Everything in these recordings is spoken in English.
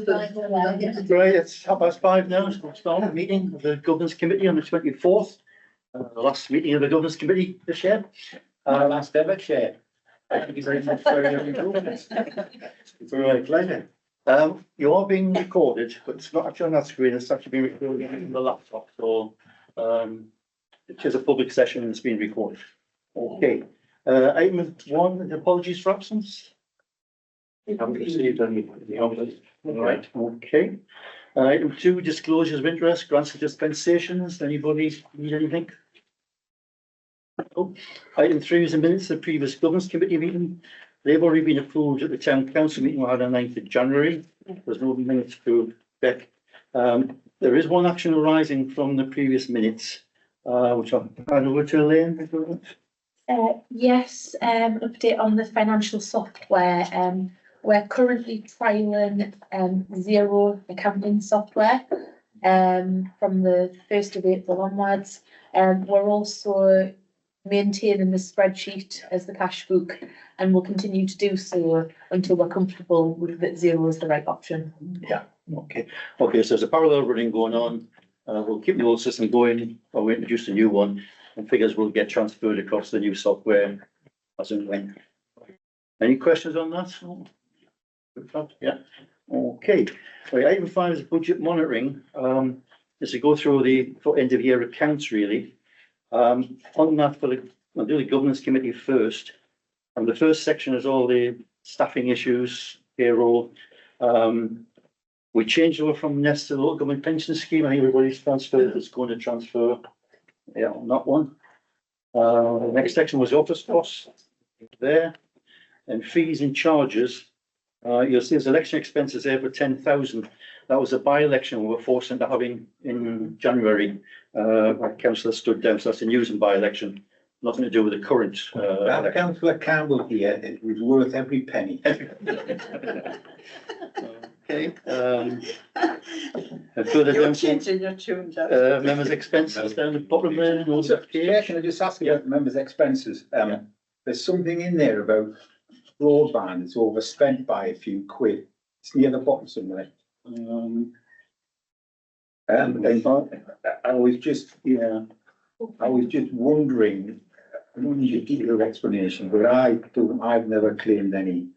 Right, it's 5:30 now, so we'll start the meeting of the Governance Committee on the 24th. The last meeting of the Governance Committee this year. Last ever chair. Thank you very much for your improvements. It's a real pleasure. You are being recorded, but it's not actually on that screen, it's actually being recorded on the laptop, so, it is a public session and it's being recorded. Okay, item 1, apologies for absence. We haven't received any. Right, okay. Item 2, disclosures of interest, grants and dispensations. Anybody need anything? Oh. Item 3 is the minutes of the previous governance committee meeting. They've already been approved at the town council meeting we had on 9th of January. There's no minutes to back. There is one action arising from the previous minutes, which I'll hand over to Elaine. Yes, update on the financial software. We're currently trialing Xero accounting software from the 1st of April onwards. We're also maintaining the spreadsheet as the cash book, and we'll continue to do so until we're comfortable with that Xero is the right option. Yeah, okay. Okay, so there's a parallel running going on. We'll keep the old system going while we introduce the new one, and figures will get transferred across the new software as and when. Any questions on that? Yeah, okay. Right, item 5 is budget monitoring. Is to go through the end of year accounts really. On that, I'll do the governance committee first. And the first section is all the staffing issues, payroll. We changed over from NEST to the local government pension scheme. I think everybody's transferred, it's going to transfer. Yeah, on that one. The next section was office costs there, and fees and charges. You'll see there's election expenses there for 10,000. That was a by-election we were forced into having in January. Councillor stood down, so that's a news and by-election, nothing to do with the current. Councillor Campbell here, it was worth every penny. Okay. Further down, Changing your tune, Jack. members' expenses down the bottom there. And all So, that Chair, page. can I just ask you about members' expenses? There's something in there about broadband that's overspent by a few quid. It's near the bottom somewhere. And I was just wondering, I don't need a detailed explanation, but I've never claimed any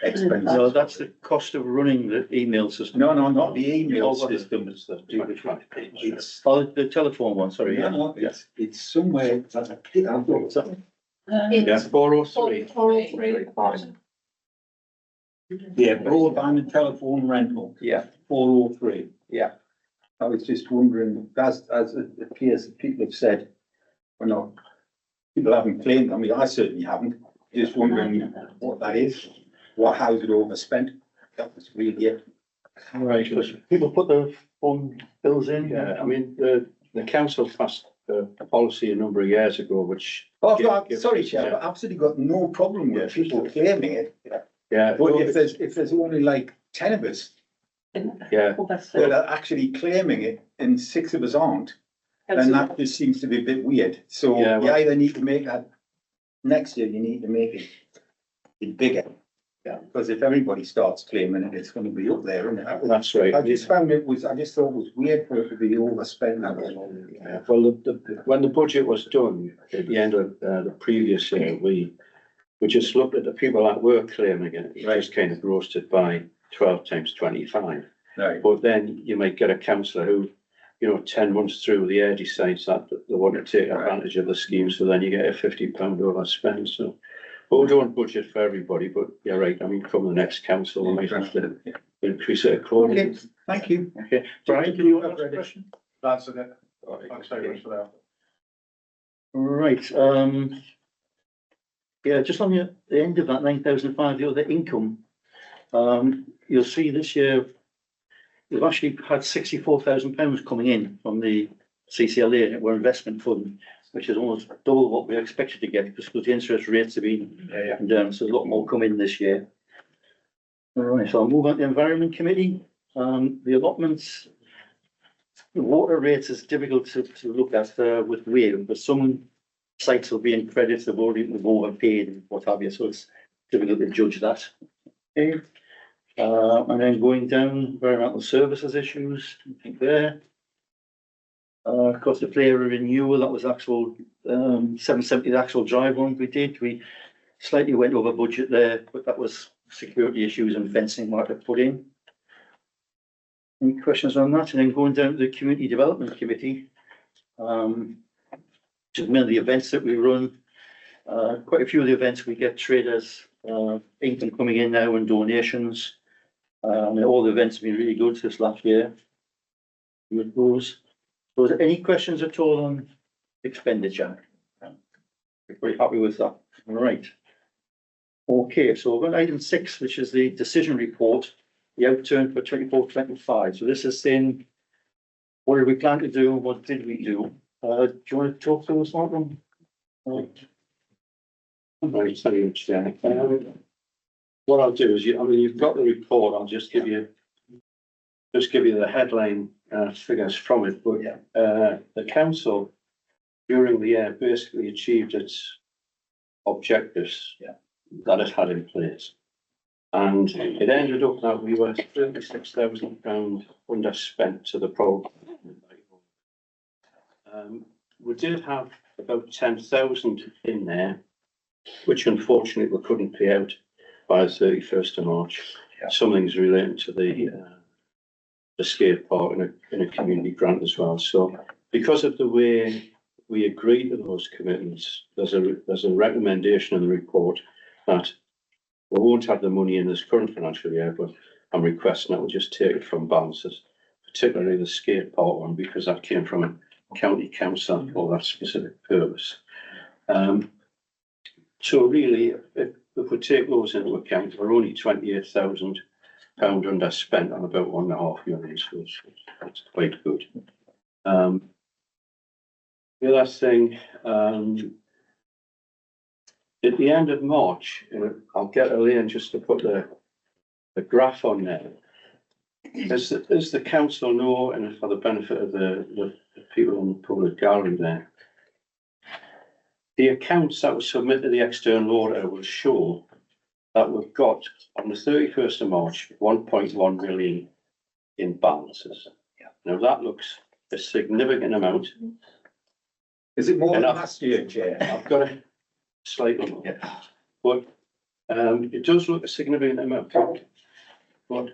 expenses. No, that's the cost of running the email system. No, not the email Oh, system, it's it's, Oh, the telephone one, sorry. yeah, Yeah. no, it's somewhere, I think I've got something. It's 403. 403. Yeah, broadband and telephone rental, Yeah, 403. yeah. I was just wondering, as it appears that people have said, or not, people haven't claimed, I mean, I certainly haven't, just wondering what that is, how's it overspent? That was really it. Right, because people put their phone bills in. Yeah, I mean, the council passed a policy a number of years ago, which. Oh, give- sorry, Chair, I've absolutely got no problem with people claiming it, Yeah, but if there's only like 10 of us yeah, that are actually claiming it and 6 of us aren't, then that just seems to be a bit weird. So Yeah, you well- either need to make that, next year you need to make it bigger. Yeah. Because if everybody starts claiming it, it's gonna be up there, isn't it? that's right. I just thought it was weird for it to be overspent that way. Yeah, well, when the budget was done at the end of the previous year, we just looked at the people that were claiming it. It just kind of grossed it by 12 times 25. Right. But then you might get a councillor who, 10 months through the year decides that they want to take advantage of the scheme, so then you get a £50 overspend, so. But we don't budget for everybody, but you're right, I mean, come the next council, we might have to increase it accordingly. Okay, thank you. Okay, Brian, do you have a question? That's it. Thanks very much for that. Right, yeah, just on the end of that 9,005, the other income, you'll see this year, we've actually had £64,000 coming in from the CCLA, our investment fund, which is almost double what we expected to get because the interest rates have been down, so a lot more coming this year. All right, so I'll move on to the Environment Committee. The allotments, the water rates is difficult to look at with WAVE, but some sites will be in credit, they've overpaid and what have you, so it's difficult to judge that. Okay. And then going down, environmental services issues, I think there. Of course, the player renewal, that was actual, 770, the actual drive one we did. We slightly went over budget there, but that was security issues and fencing might have put in. Any questions on that? And then going down to the community development committee, which is mainly the events that we run. Quite a few of the events we get traders, income coming in now and donations. All the events have been really good this last year. With those. So is there any questions at all on expenditure? We're very happy with that. All right. Okay, so we're on item 6, which is the decision report, the outturn for 24-25. So this is saying, what did we plan to do? What did we do? Do you want to talk to us, Martin? Right, thank you, Chair. What I'll do is, you've got the report, I'll just give you the headline figures from it, but the council during the year basically achieved its objectives that it had in place. And it ended up that we were £36,000 underspent to the programme. We did have about 10,000 in there, which unfortunately we couldn't pay out by the 31st of March. Something's relating to the skate park in a community grant as well. So because of the way we agreed to those commitments, there's a recommendation in the report that we won't have the money in this current financial year, but I'm requesting that we just take it from balances, particularly the skate park one, because that came from a county council for that specific purpose. So really, if we take those into account, we're only £28,000 underspent on about £1.5 million, so it's quite good. The other thing, at the end of March, I'll get Elaine just to put the graph on there. As the council know, and for the benefit of the people in the public gallery there, the accounts that were submitted to the external auditor will show that we've got on the 31st of March 1.1 million in balances. Now that looks a significant amount. Is it more than Enough. last year, Chair? I've got a slightly more, but it does look a significant amount. But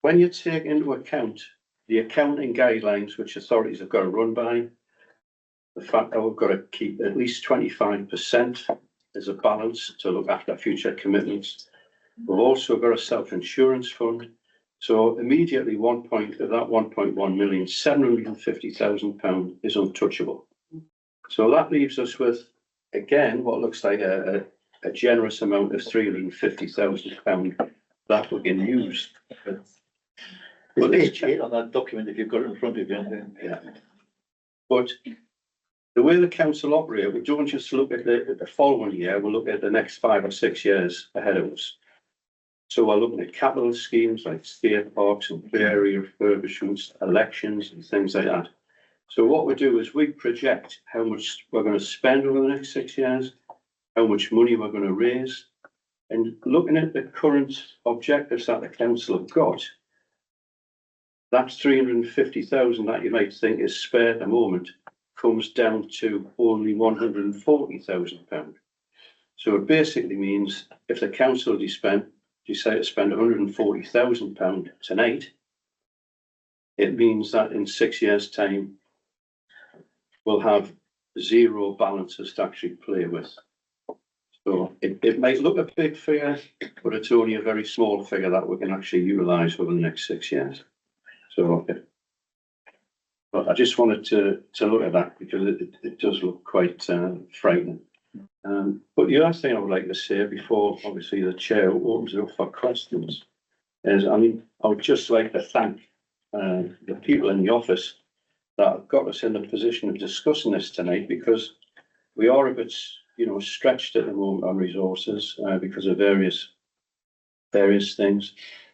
when you take into account the accounting guidelines which authorities have got to run by, the fact that we've got to keep at least 25% as a balance to look after future commitments. We've also got a self-insurance fund. So immediately 1 point of that 1.1 million, £750,000 is untouchable. So that leaves us with, again, what looks like a generous amount of £350,000 that we can use. But page 8 on that document, if you've got it in front of you. Yeah. But the way the council operate, we don't just look at the following year, we look at the next 5 or 6 years ahead of us. So we're looking at capital schemes like skate parks and play area refurbishments, elections and things like that. So what we do is we project how much we're going to spend over the next 6 years, how much money we're going to raise, and looking at the current objectives that the council have got, that 350,000 that you might think is spare at the moment comes down to only £140,000. So it basically means if the council decide to spend £140,000 tonight, it means that in 6 years' time, we'll have zero balances to actually play with. So it might look a big figure, but it's only a very small figure that we can actually utilise over the next 6 years. So but I just wanted to look at that because it does look quite frightening. But the other thing I would like to say before obviously the chair opens it up for questions is, I would just like to thank the people in the office that have got us in the position of discussing this tonight, because we are a bit, stretched at the moment on resources because of various things.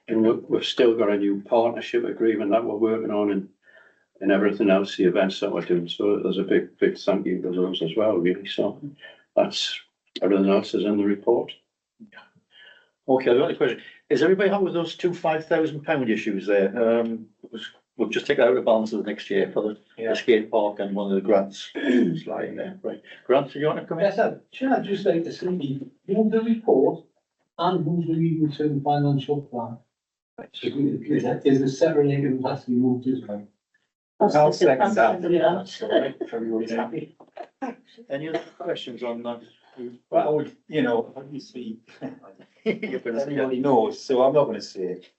And we've still got a new partnership agreement that we're working on and everything else, the events that we're doing. So there's a big thank you to those as well, really. So that's everything else is in the report. Okay, I've got a question. Is everybody happy with those two £5,000 issues there? We'll just take that out of balance of the next year for the skate park and one of the grants sliding there, right? Grant, do you want to come in? Yes, sir. Should I just like to see, move the report and move the medium-term financial plan? Is a separate item that has to be moved as well? I'll second that. If everybody's happy. Any other questions on that? Well, I would, you know, obviously, You're gonna say, everybody knows, so I'm not gonna say it.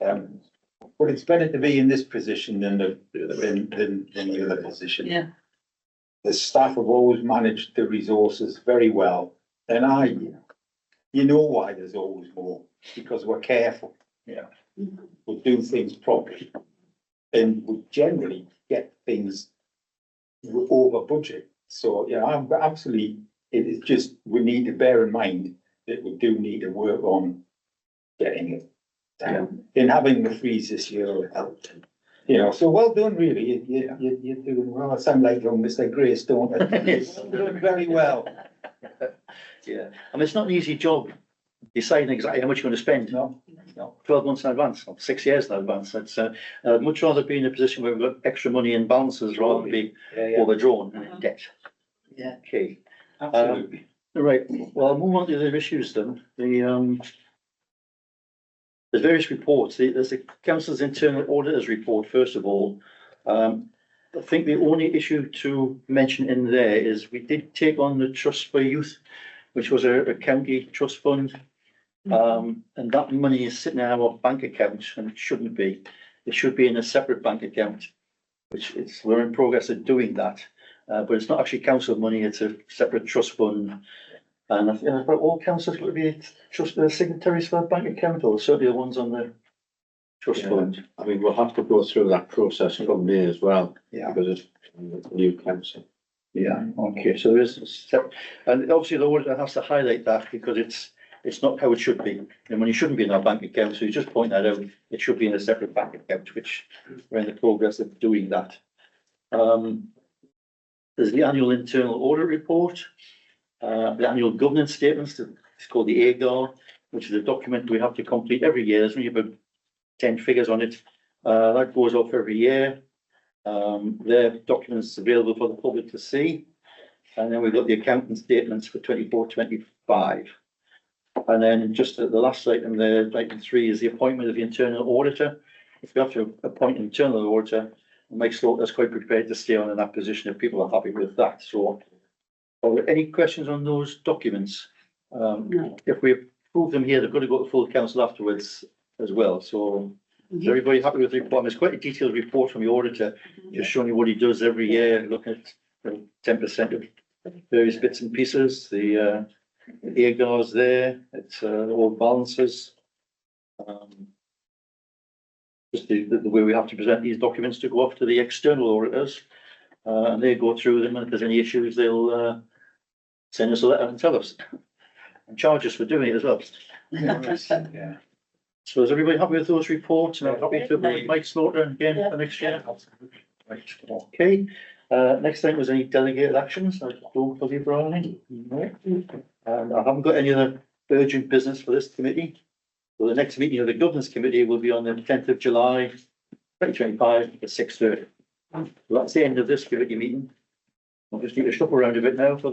But it's better to be in this position than the other position. Yeah. The staff have always managed the resources very well, and you know why there's always more, because we're careful. Yeah. We do things properly, and we generally get things over budget. So, yeah, I'm absolutely, it is just, we need to bear in mind that we do need to work on getting it down. And having the freeze this year will help. You know, so well done, really. You're doing well. I sound like young Mr. Grace, don't I? You're doing very well. yeah, I mean, it's not an easy job deciding exactly how much you're going to spend. No, 12 months in advance, or 6 years in advance. It's, I'd much rather be in a position where we've got extra money in balances rather than be overdrawn and in debt. Yeah. Okay, absolutely. right, well, I'll move on to the other issues then. There's various reports. There's the council's internal auditors report, first of all. I think the only issue to mention in there is we did take on the Trust for Youth, which was a county trust fund. And that money is sitting in our bank account and it shouldn't be. It should be in a separate bank account, we're in progress of doing that. But it's not actually council money, it's a separate trust fund. And I think all councils got to be trust signatories for that bank account, or certainly the ones on the trust Yeah. fund. I mean, we'll have to go through that process from me as well, Yeah, because it's new council. Yeah, okay, so there is, and obviously the auditor has to highlight that because it's not how it should be. And money shouldn't be in our bank account, so you just point that out, it should be in a separate bank account, which we're in the progress of doing that. There's the annual internal audit report, the annual governance statements, it's called the AGAR, which is a document we have to complete every year. There's only about 10 figures on it. That goes off every year. Their documents available for the public to see. And then we've got the accounting statements for 24-25. And then just the last item there, item 3, is the appointment of the internal auditor. If we have to appoint an internal auditor, Mike Slaughter's quite prepared to stay on in that position if people are happy with that. So, are there any questions on those documents? If we approve them here, they've got to go to full council afterwards as well. So, is everybody happy with the report? It's quite a detailed report from the auditor, just showing you what he does every year, looking at 10% of various bits and pieces. The AGAR's there, it's all balances. Just the way we have to present these documents to go off to the external auditors. And they go through them, and if there's any issues, they'll send us a letter and tell us. And charge us for doing it as well. yeah. So is everybody happy with those reports? And I'm happy to appoint Mike Slaughter again for next year. Right, okay. Next thing was any delegated actions. I don't believe there are any. No. And I haven't got any other urgent business for this committee. So the next meeting of the governance committee will be on the 10th of July, 2025 at 6:30. So that's the end of this committee meeting. I'll just need to shop around a bit now for the